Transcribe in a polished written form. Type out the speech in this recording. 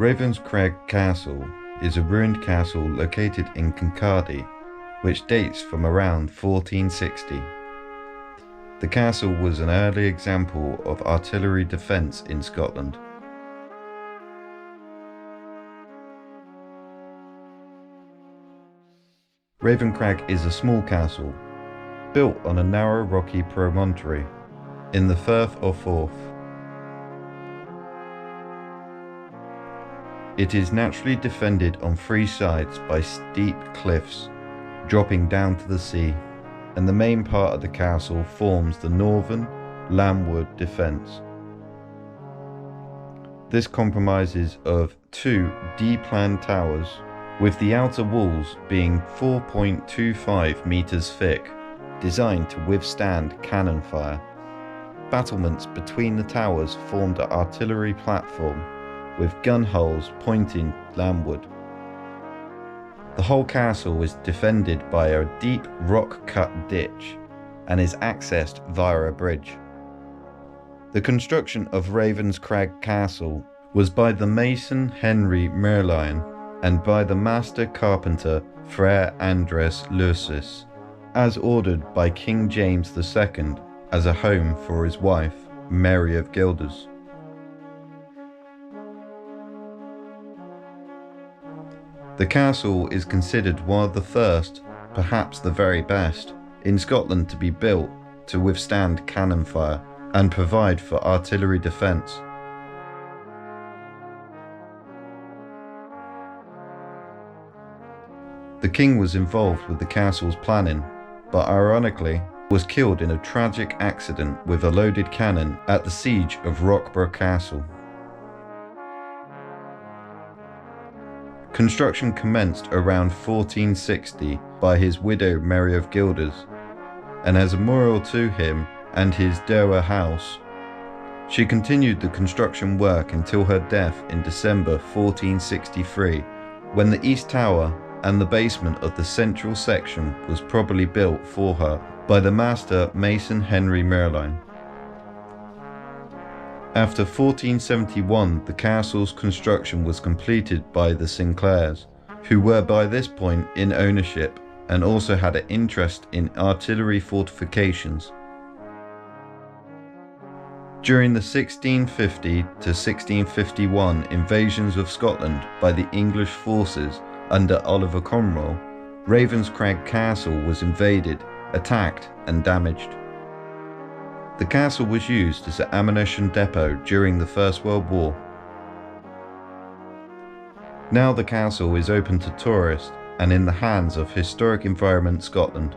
Ravenscraig Castle is a ruined castle located in Kirkcaldy, which dates from around 1460. The castle was an early example of artillery defence in Scotland. Ravenscraig is a small castle, built on a narrow rocky promontory in the Firth of Forth. It is naturally defended on three sides by steep cliffs dropping down to the sea, and the main part of the castle forms the northern landward defence. This comprises of two D-plan towers, with the outer walls being 4.25 metres thick, designed to withstand cannon fire. Battlements between the towers formed an artillery platform, with gun holes pointing landward. The whole castle is defended by a deep rock-cut ditch and is accessed via a bridge. The construction of Ravenscraig Castle was by the mason Henry Merlin and by the master carpenter Frere Andres Lursis, as ordered by King James II as a home for his wife, Mary of Guelders. The castle is considered one of the first, perhaps the very best, in Scotland to be built to withstand cannon fire and provide for artillery defence. The king was involved with the castle's planning, but ironically was killed in a tragic accident with a loaded cannon at the siege of Roxburgh Castle. Construction commenced around 1460 by his widow Mary of Guelders, and as a memorial to him and his dower house, she continued the construction work until her death in December 1463, when the east tower and the basement of the central section was probably built for her by the master mason Henry Merlin. After 1471, the castle's construction was completed by the Sinclairs, who were by this point in ownership and also had an interest in artillery fortifications. During the 1650 to 1651 invasions of Scotland by the English forces under Oliver Cromwell, Ravenscraig Castle was invaded, attacked and damaged. The castle was used as an ammunition depot during the First World War. Now the castle is open to tourists and in the hands of Historic Environment Scotland.